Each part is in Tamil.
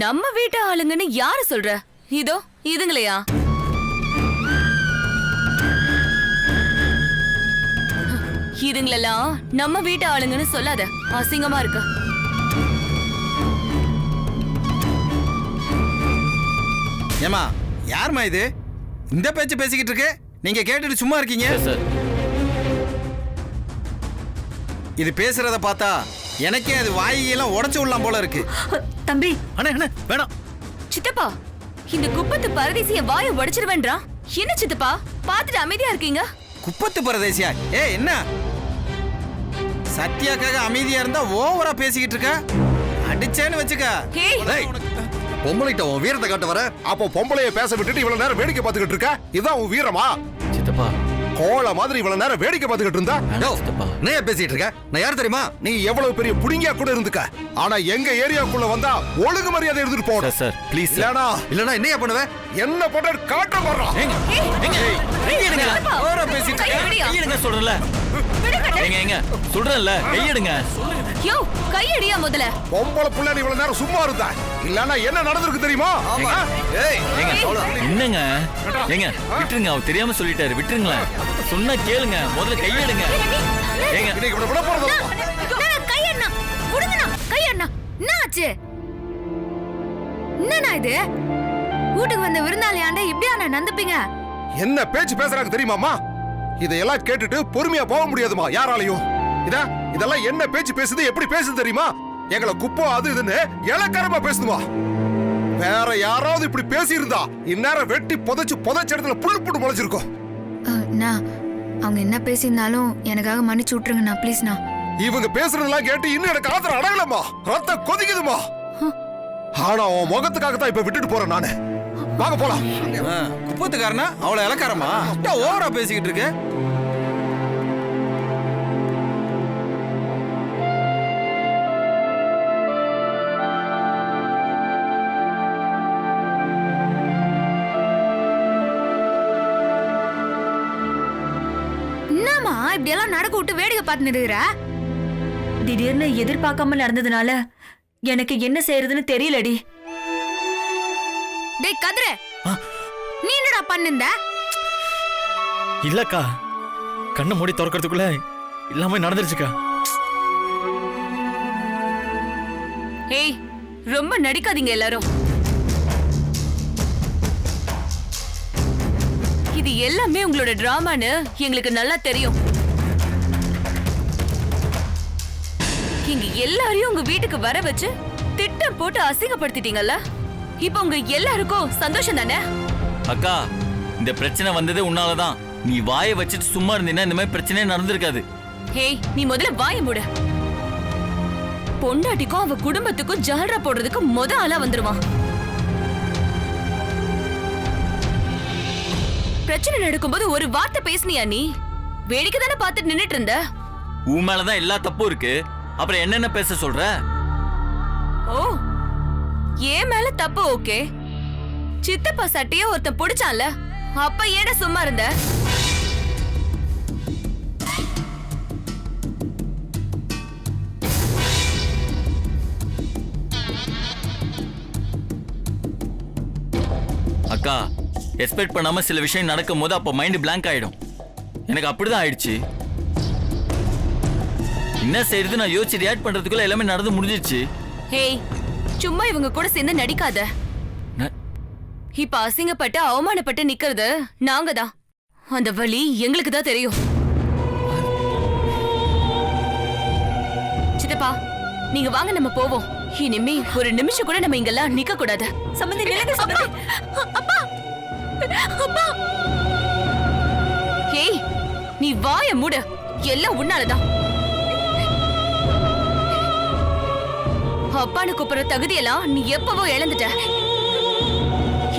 நம்ம வீட்டு ஆளுங்கன்னு யாரு சொல்ற? இதோ இதுங்களையா? இதுங்களெல்லாம் நம்ம வீட்டு ஆளுங்கன்னு சொல்லாத, அசிங்கமா இருக்கு. ஏமா யாருமா இது இந்த பேச்சு பேசிக்கிட்டு இருக்கு? நீங்க கேட்டுட்டு சும்மா இருக்கீங்க? இது பேசுறத பார்த்தா எனக்கே அது வாயெல்லாம் உடைச்சு விடலாம் போல இருக்கு. தம்பி அண்ணே அண்ணே வேணாம். சித்தப்பா, இந்த குப்பத்து பரதேசிய வாயை உடைச்சிருவேன்றா. என்ன சித்தப்பா பார்த்துட்டு அமைதியா இருக்கீங்க? குப்பத்து பரதேசியா? என்ன சத்யாக்காக அமைதியா இருந்தா ஓவரா பேசிக்கிட்டு இருக்க? அடிச்சேன்னு வச்சுக்க. பொம்பளைட்ட உன் வீரத்தை காட்ட வர, அப்போ பொம்பளைய பேச விட்டுட்டு இவ்வளவு நேரம் வேடிக்கை பார்த்துக்கிட்டு இருக்க? இதான் உன் வீரமா? சித்தப்பா, கோல மாதிரி இவ்வளவு நேரம் வேடிக்கை பார்த்துக்கிட்டு இருந்தா நீ பேசிட்டு இருக்க? நான் யார் தெரியுமா? நீ எவ்வளவு பெரிய புடிங்கியா கூட இருந்துக்க, ஆனா எங்க ஏரியாக்குள்ள வந்தா ஒழுங்கு மரியாதை எடுத்துட்டு போகணும். Sir please. இல்லனா என்னையா பண்ணுவேன்? என்ன பண்ற காட்ட போறோம். ஓவரா பேசிட்டு கையெடுங்க சொல்றல. எங்க சொல்றல, கையெடுங்க. யோ, கையடியா முதல்ல. பொம்பளை புள்ள இவ்வளவு நேரம் சும்மா இருந்தா, இல்லனா என்ன நடந்திருக்கு தெரியுமா? என்னங்க ஏங்க விட்டுருங்க, அவர் தெரியாம சொல்லிட்டாரு, விட்டுருங்களேன். சொன்னா கேளுங்க, முதல்ல கையெடுங்க. ஏங்க இன்னைக்கு விட போறது கையண்ணா புடுங்கண்ணா, கையண்ணா. என்ன ஆச்சு? என்னண்ணா இது? வீட்டுக்கு வந்த விருந்தாளியாண்ட இப்படியா நந்துப்பீங்க? என்ன பேச்சு பேசுறாங்க தெரியுமாமா? இதையெல்லாம் கேட்டுட்டு பொறுமையா போக முடியாதுமா யாராலையும். இதெல்லாம் என்ன பேச்சு பேசுது, எப்படி பேசுது தெரியுமா? எங்களை குப்போ அது இதுன்னு இலக்காரமா பேசுதுமா. வேற யாராவது இப்படி பேசி இருந்தா இந்நேரம் வெட்டி புதைச்ச இடத்துல புல்லு போட்டு முளைச்சிருக்கும். அவங்க என்ன பேசியிருந்தாலும் எனக்காக மன்னிச்சு விட்டுருங்கண்ணா, ப்ளீஸ்ண்ணா. இவங்க பேசுறதெல்லாம் கேட்டு இன்னும் எனக்கு ஆத்திரம் அடங்கலமா, ரத்தம் கொதிக்குதுமா. ஆனா உன் முகத்துக்காக தான் இப்ப விட்டுட்டு போறேன் நானு. வாங்க போலாம். குப்பத்துக்காரனா அவளை இலக்காரமா? ஓவரா பேசிக்கிட்டு இருக்கு. என்னம்மா இப்படி எல்லாம் நடக்க விட்டு வேடிக்கை பார்த்து நிறுகிற? திடீர்னு எதிர்பார்க்காம நடந்ததுனால எனக்கு என்ன செய்யறதுன்னு தெரியலடி. டேய் கதிர, நீ என்னடா பண்ணுந்த? இல்லக்கா, கண்ணை மூடி திறக்கிறதுக்குள்ள எல்லாமே நடந்துருச்சுக்கா. ஏய், ரொம்ப நடிக்காதீங்க எல்லாரும். இது எல்லாமே உங்களோட டிராமான்னு எங்களுக்கு நல்லா தெரியும். இங்க எல்லாரையும் உங்க வீட்டுக்கு வர வச்சு திட்டம் போட்டு அசிங்கப்படுத்திட்டீங்கல்ல. இப்ப உங்க எல்லாருக்கும் சந்தோஷம் தானே? அக்கா, இந்த பிரச்சனை வந்ததே உன்னாலதான். நீ வாயை வச்சுட்டு சும்மா இருந்தீங்கன்னா இந்த மாதிரி பிரச்சனையே நடந்திருக்காது. ஹேய், நீ முதல்ல வாய மூடு. பொண்டாட்டிக்கும் அவ குடும்பத்துக்கும் ஜால்ரா போடுறதுக்கு முத ஆளா வந்துருவான். பிரச்சனை நடக்கும்போது ஒரு வார்த்தை பேசுனியா? நீ வேடிக்கை தானே பார்த்துட்டு நின்னுட்டு இருந்த. உன் மேலதான் எல்லா தப்பும் இருக்கு, அப்புறம் என்னென்ன பேச சொல்ற? ஓ, ஏன் மேல தப்பு ஓகே. சித்தப்பா சட்டைய ஒருத்தன் புடிச்சான்ல, அப்ப ஏட சும்மா இருந்த? அக்கா, எக்ஸ்பெக்ட் பண்ணாம சில விஷயம் நடக்கும் போது அப்ப மைண்ட் பிளாங்க் ஆயிடும். எனக்கு அப்படிதான் ஆயிடுச்சு. என்ன செய்யறது, நான் யோசிச்சு ரியாக்ட் பண்றதுக்குள்ள எல்லாமே நடந்து முடிஞ்சிருச்சு. ஹேய், சும்மா இவங்க கூட சேர்ந்து நடிக்காத. இப்ப அசிங்கப்பட்டு அவமானப்பட்டு நிக்கிறது நாங்க தான். அந்த வலி எங்களுக்கு தான் தெரியும். சித்தப்பா, நீங்க வாங்க, நம்ம போவோம். இனிமே ஒரு நிமிஷம் கூட நம்ம இங்கெல்லாம் நிக்க கூடாது. சம்பந்தி நிலங்க சம்பந்தி. அப்பா, அப்பா. ஏய், நீ வாய மூடு. எல்லாம் உன்னாலதான். அப்பான்னு கூப்பிடுற தகுதியெல்லாம் நீ எப்பவோ இழந்துட்ட.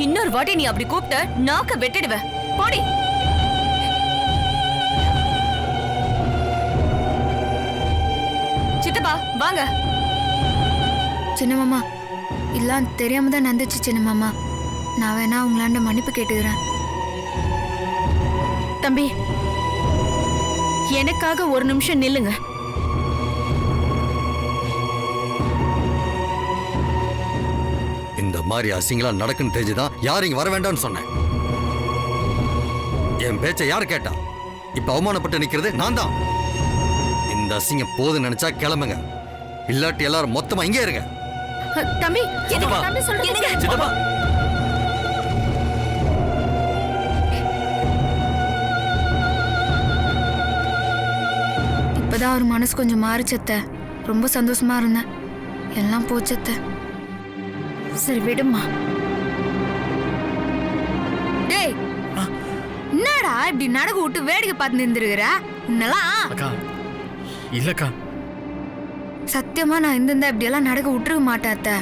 இன்னொரு வாட்டி நீ அப்படி கூப்பிட்ட நாக்க வெட்டிடுவ. போடி. சித்தப்பா வாங்க. சின்ன மாமா, எல்லாம் தெரியாம தான் நடந்துச்சு சின்ன மாமா. நான் வேணா உங்களாண்ட மன்னிப்பு கேட்டுக்கிறேன். தம்பி, எனக்காக ஒரு நிமிஷம் நில்லுங்க. மாதிரி அசிங்களா நடக்குன்னு தெரிஞ்சுதான் யாரும் இங்க வர வேண்டாம்னு சொன்னேன். என் பேச்சை யார் கேட்டா? இப்ப அவமானப்பட்டு நிக்கிறது நான் தான். இந்த அசிங்கம் போதுன்னு நினைச்சா கிளம்புங்க, இல்லாட்டி எல்லாரும் மொத்தமா இங்கே இருங்க. தம்பி சித்தப்பா. தம்பி சொல்லுங்க. சித்தப்பா இப்பதான் அவர் மனசு கொஞ்சம் மாறிச்சத்த. ரொம்ப சந்தோஷமா இருந்தேன். எல்லாம் போச்சத்த. சரி விடுமா. டேய், என்னடா இப்படி நடக்க விட்டு வேடிக்கை பார்த்து நின்றுருக்கிற? உன்னெல்லாம் அக்கா இல்லக்கா. சத்தியமா நான் இருந்திருந்தா இப்படி எல்லாம் நடக்க விட்டுருக்க மாட்டேன் அத்தை.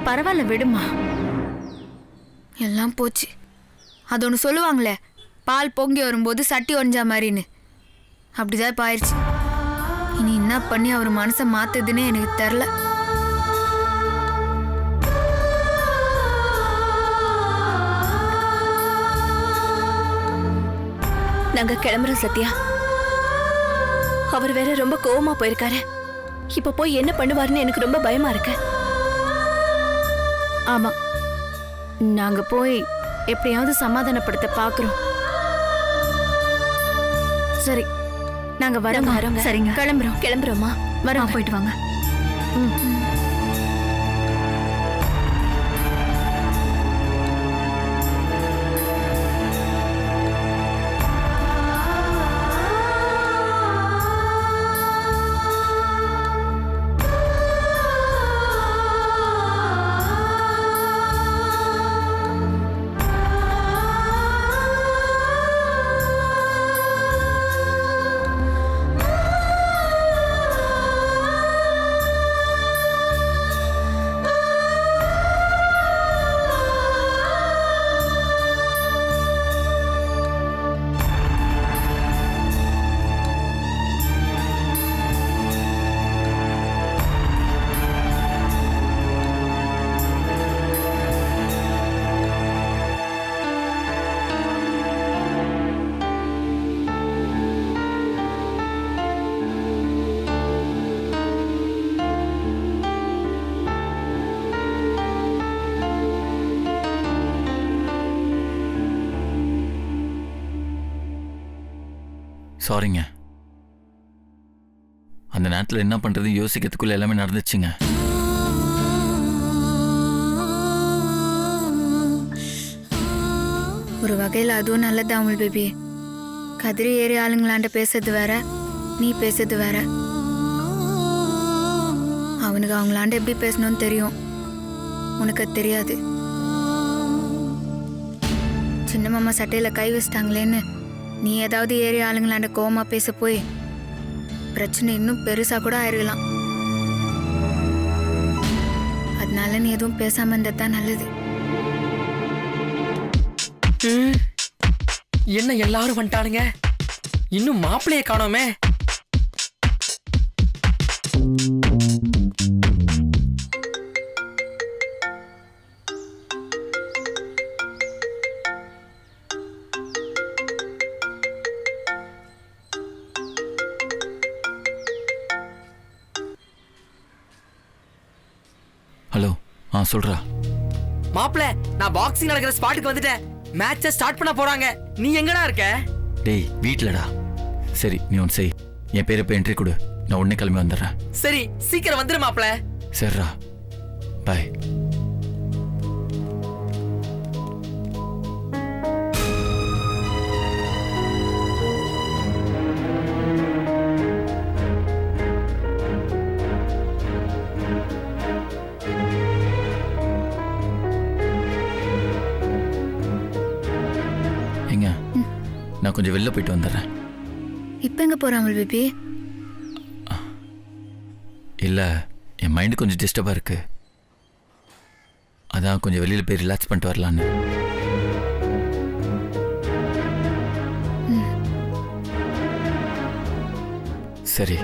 பரவாயில்ல விடுமா. எல்லாம் போச்சு. அது ஒன்று சொல்லுவாங்களே, பால் பொங்கி வரும்போது சட்டி ஒறிஞ்சா மாதிரின்னு. அப்படிதான் இப்போ ஆயிடுச்சு. இனி என்ன பண்ணி அவர் மனசை மாத்துதுன்னே எனக்கு தெரில. நாங்க கிளம்புறோம் சத்யா. அவர் வேற ரொம்ப கோவமா போயிருக்காரு. இப்ப போய் என்ன பண்ணுவாருன்னு எனக்கு ரொம்ப பயமா இருக்கு. ஆமா, நாங்க போய் எப்படியாவது சமாதானப்படுத்த பாக்குறோம். சரி, நாங்க வரோங்க. சரிங்க, கிளம்புறோமா. வரோம், போயிட்டு வாங்க. சாரிங்க. அந்த நேரத்தில் என்ன பண்றது யோசிக்கிறதுக்குள்ள எல்லாமே நடந்துச்சுங்க. ஒரு வகையில் அதுவும் நல்லதா அமுல் பேபி. கதிரி ஏறி ஆளுங்களாண்ட பேசுறது வேற, நீ பேசுறது வேற. அவனுக்கு அவங்களாண்ட எப்படி பேசணும்னு தெரியும், உனக்கு அது தெரியாது. சின்ன மாமா சட்டையில கை வச்சிட்டாங்களேன்னு நீ ஏதாவது ஏறி ஆளுங்களாண்ட கோவமா பேச போய் பிரச்சனை இன்னும் பெருசா கூட ஆயிருக்கலாம். அதனால நீ எதுவும் பேசாம இருந்ததான் நல்லது. என்ன எல்லாரும் வந்துட்டானுங்க, இன்னும் மாப்பிள்ளைய காணோமே. ஹலோ, சொல்றா. மாப்பிள்ள, நான் பாக்ஸிங் நடக்கிற ஸ்பாட்டுக்கு வந்துட்டேன். மேட்சை ஸ்டார்ட் பண்ண போறாங்க. நீ எங்கடா இருக்க? டேய், வீட்லடா. சரி, நீ ஒன்று செய். என் பேரை போய் என்ட்ரி கொடு, நான் உடனே கிளம்பி வந்துடுறேன். சரி, சீக்கிரம் வந்துரு மாப்பிள்ள. சரிடா, பாய். நான் கொஞ்சம் வெளில போயிட்டு வந்துடுறேன். இப்போ எங்கே போகிற அமுல் பேபி? இல்லை, என் மைண்டு கொஞ்சம் டிஸ்டர்பாக இருக்கு. அதான் கொஞ்சம் வெளியில் போய் ரிலாக்ஸ் பண்ணிட்டு வரலான்னு. சரி.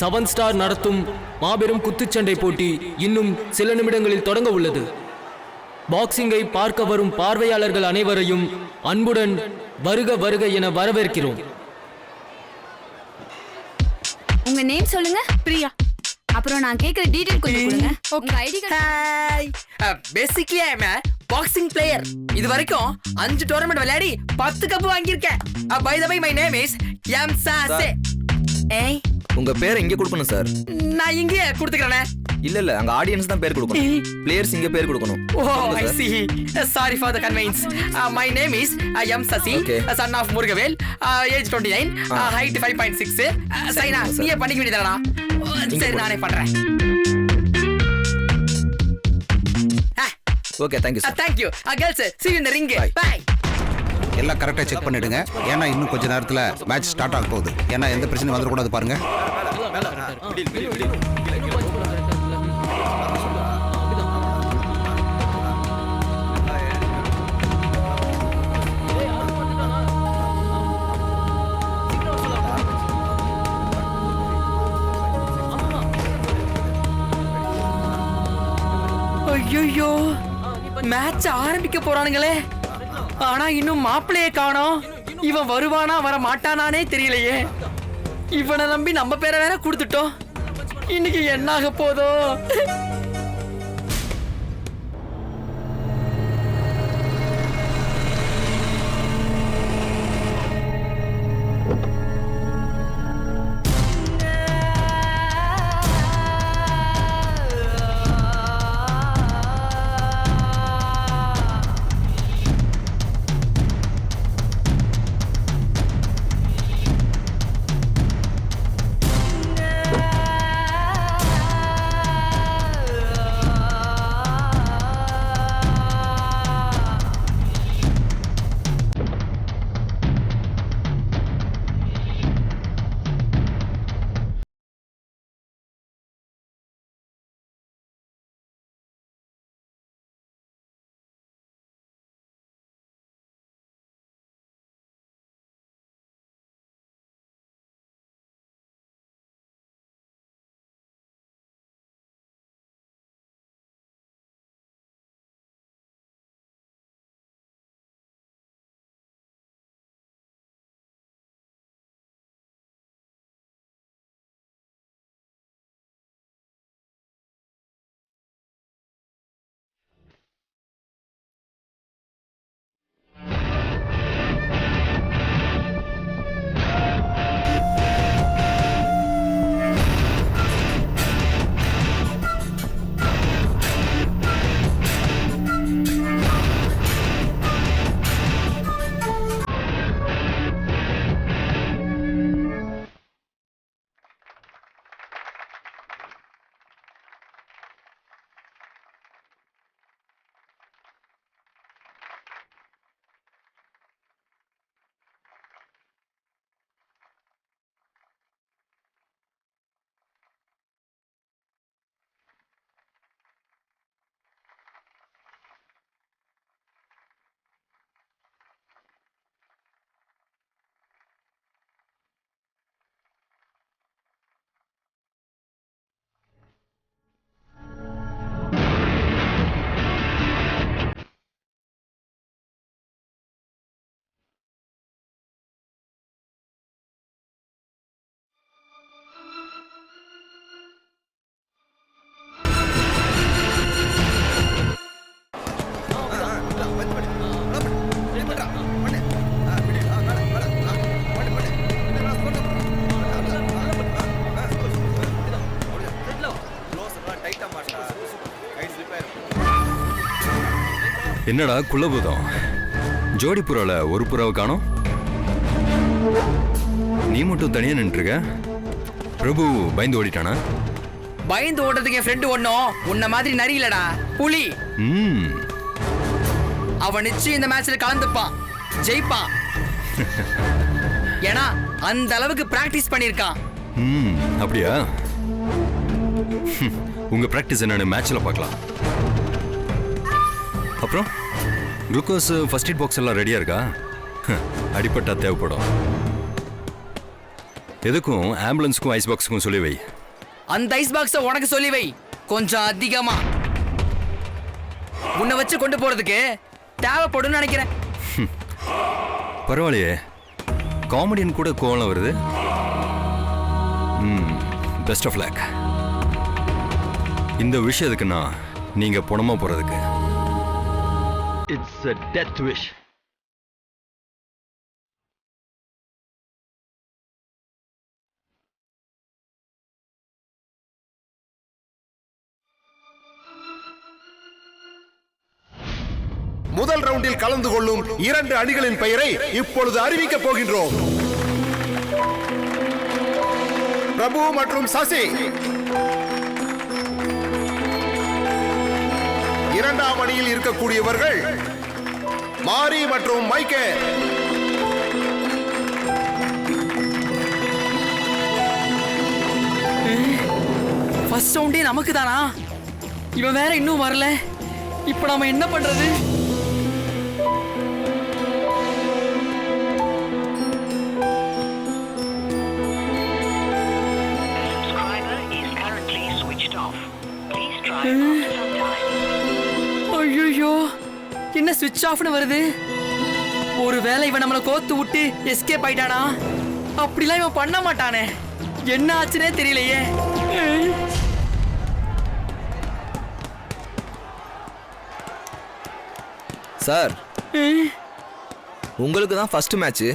7 ஸ்டார் நடத்தும் மாபெரும் குத்துச்சண்டை போட்டி இன்னும் சில நிமிடங்களில் தொடங்க உள்ளது. பாக்ஸிங்கை பார்க்க வரும் பார்வையாளர்கள் அனைவரையும் அன்புடன் வருக வருக என வரவேற்கிறோம். உங்க நேம் சொல்லுங்க. பிரியா. அப்புறம் நான் கேக்குற டீடைல் கொஞ்சம் கொடுங்க. உங்க ID card. Basically I am boxing player. இது வரைக்கும் 5 டோர்னமெண்ட் விளையாடி 10 கப் வாங்கியிருக்கேன். By the way my name is M சாசே. ஏய், உங்க பேரை இங்க கொடுக்கணும் சார். நான் இங்கே கொடுத்துக்கறேனே. இல்ல அங்க ஆடியன்ஸ் தான் பேர் கொடுக்கணும். பிளேயர்ஸ் இங்க பேர் கொடுக்கணும். ஓ ஐ see. Sorry for the convenience. My name is M Sasi, son of Murugavel, age 29, height 5.6. சரினா நீயே பண்ணிக்க வேண்டியதாடா. சரி நானே பண்றேன். Okay thank you sir. Thank you. Girls, see you in the ring. Bye. எல்லாம் கரெக்டாக செக் பண்ணிடுங்க. ஏன்னா இன்னும் கொஞ்ச நேரத்தில் மேட்ச் ஸ்டார்ட் ஆக போகுது. ஏன்னா எந்த பிரச்சனையும் வந்துடக்கூடாது பாருங்க. ஐயோ, மேட்ச் ஆரம்பிக்க போறானுங்களே. ஆனா இன்னும் மாப்பிளையே காணோம். இவன் வருவானா வர மாட்டானானே தெரியலையே. இவனை நம்பி நம்ம பேரை வேற கொடுத்துட்டோம். இன்னைக்கு என்ன ஆக போதோ. என்னடா குலபூதம், ஜோடி புறால ஒரு புறாவை காணோம். நீ மட்டும் தனியா நின்றுருக்க. பிரபு பயந்து ஓடிட்டானா? பயந்து ஓடுறதுக்கு என் ஃப்ரெண்டு ஒன்னும் உன்ன மாதிரி நரியிலடா, புலி. அவன் நிச்சயம் இந்த மேட்ச்ல கலந்துப்பான், ஜெயிப்பான். ஏன்னா அந்த அளவுக்கு பிராக்டிஸ் பண்ணிருக்கான். அப்படியா? உங்க பிராக்டிஸ் என்னன்னு மேட்ச்ல பார்க்கலாம். அப்புறம் குளுக்கோஸ் ஃபர்ஸ்ட் எய்ட் பாக்ஸ் எல்லாம் ரெடியா இருக்கா? அடிபட்டா தேவைப்படும். எதுக்கும் ஆம்புலன்ஸ்க்கும் ஐஸ் பாக்ஸுக்கும் சொல்லி வை. அந்த ஐஸ் பாக்ஸ உனக்கு சொல்லி வை, கொஞ்சம் அதிகமா. உன்னை வச்சு கொண்டு போறதுக்கு தேவைப்படும் நினைக்கிறேன். பரவாயில்லையே, காமெடியன் கூட கோவம் வருது. Best of luck. இந்த விஷயத்துக்கு நான் நீங்க பணமா போறதுக்கு. It's a death wish. முதல் ரவுண்டில் கலந்து கொள்ளும் 2 அணிகளின் பெயரை இப்பொழுது அறிவிக்கப் போகின்றோம். பிரபு மற்றும் சசி. இரண்டாம் அணியில் இருக்கக்கூடியவர்கள் மாரி மற்றும் மைக்கேல். ஃபர்ஸ்ட் ரவுண்டே நமக்கு தானா? இவன் வேற இன்னும் வரல. இப்ப நாம என்ன பண்றது? ஐயோ, என்ன ஸ்விட்ச் ஆஃப்னு வருது? ஒருவேளை இவன் நம்மளை கோத்து விட்டு எஸ்கேப் ஆயிட்டானா? அப்படிலாம் இவன் பண்ண மாட்டானே. என்ன ஆச்சுனே தெரியலையே. சார், உங்களுக்கு தான் ஃபர்ஸ்ட் மேட்ச்.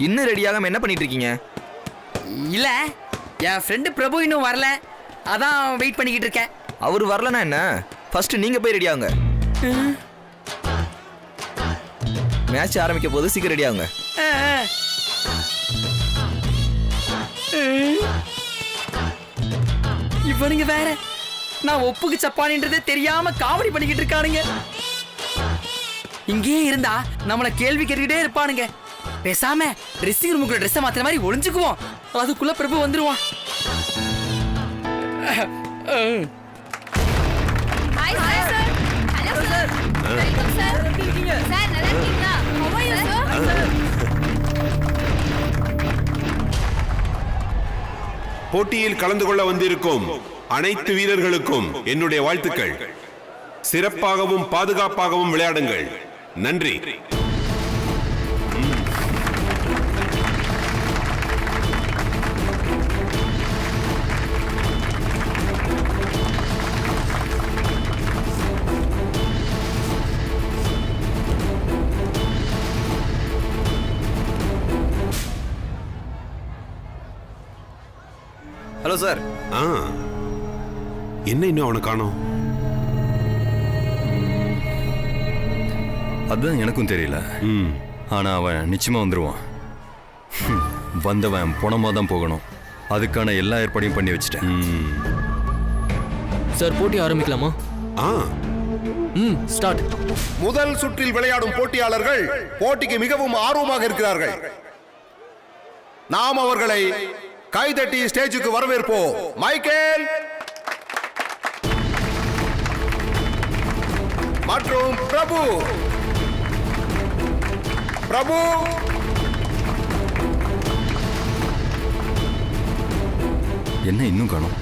இன்னும் ரெடியாகாம என்ன பண்ணிட்டு இருக்கீங்க? இல்ல, என் ஃப்ரெண்டு பிரபு இன்னும் வரல, அதான் வெயிட் பண்ணிக்கிட்டு இருக்கேன். அவர் வரலனா என்ன? ஃபர்ஸ்ட் நீங்க போய் ரெடி ஆகுங்க. மேட்ச் ஆரம்பிக்க போது சீக்கிரம் ரெடி ஆகுங்க. இவனுங்க வேற நான் ஒப்புக்கு சப்பானின்றதே தெரியாம காமெடி பண்ணிக்கிட்டு இருக்கானுங்க. இங்கேயே இருந்தா நம்மள கேள்வி கேட்டுக்கிட்டே இருப்பானுங்க. பேசாம ட்ரெஸ்ஸிங் ரூமுக்குள்ள ட்ரெஸ் மாத்திர மாதிரி ஒளிஞ்சுக்குவோம். அதுக்குள்ள பிரபு வந்துருவான். போட்டியில் கலந்து கொள்ள வந்திருக்கும் அனைத்து வீரர்களுக்கும் என்னுடைய வாழ்த்துக்கள். சிறப்பாகவும் பாதுகாப்பாகவும் விளையாடுங்கள். நன்றி. Hello sir. என்ன இன்னும் அவனை காணோம்? அதுதான் எனக்கும் தெரியல. ஆனா அவன் நிச்சயமா வந்துருவான். வந்தவன் பணமா தான் போகணும். அதுக்கான எல்லா ஏற்பாடையும் பண்ணி வச்சுட்டேன். சார், போட்டி ஆரம்பிக்கலாமா? ஸ்டார்ட். முதல் சுற்றில் விளையாடும் போட்டியாளர்கள் போட்டிக்கு மிகவும் ஆர்வமாக இருக்கிறார்கள். நாம் அவர்களை கைதட்டி ஸ்டேஜுக்கு வரவேற்போம். மைக்கேல் மற்றும் பிரபு. பிரபு, என்ன இன்னும் காணோம்?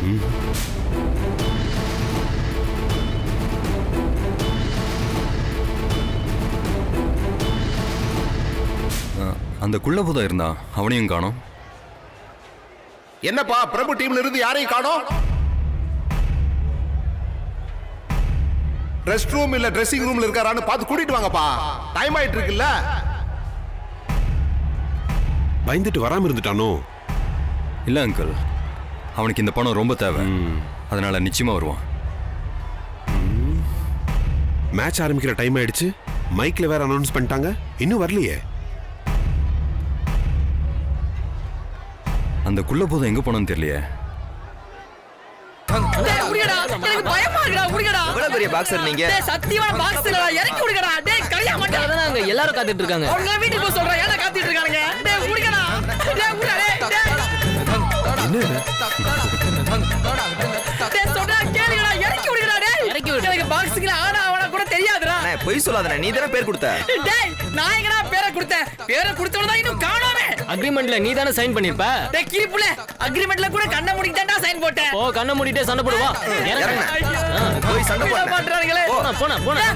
அந்த குள்ளபூதம் இருந்தா அவனையும் காணோம். என்னப்பா, பிரபு டீம்ல இருந்து யாரையும் காணோம்? ரெஸ்ட் ரூம் இல்ல ட்ரெஸ்ஸிங் ரூம்ல இருக்காரான்னு பார்த்து கூட்டிட்டு வாங்கப்பா. டைம் ஆயிட்டு இருக்குல்ல. பயந்துட்டு வராம இருந்துட்டானோ? இல்ல அங்கிள், அவனுக்கு இந்த பணம் ரொம்ப தேவை. அதனால நிச்சயமா வருவான். மேட்ச் ஆரம்பிக்கிற டைம் ஆயிடுச்சு. மைக்ல வேற அனௌன்ஸ் பண்ணிட்டாங்க, இன்னும் வரலையே. அந்த குள்ளபூதம் எங்க போனோம்னு தெரியலையே. பெரிய பாக்ஸர் நீங்க. எல்லாரும் காத்துட்டு இருக்காங்க. பொய் சொல்லாத, நீ தானே பேர் கொடுத்த. நான் எங்கடா பேரை கொடுத்தேன்? பேரை கொடுத்தவனதான் இன்னும் காணோமே. அக்ரிமெண்ட்ல நீ தானே சைன் பண்ணிருப்ப. டேய் கிரிப்புல அக்ரிமெண்ட்ல கூட கண்ண மூடிட்டான்டா சைன் போட்டேன். ஓ கண்ண மூடிட்டே சண்டை போடுவா. போய் சண்டை போடுங்க. பண்றாங்களே. போனா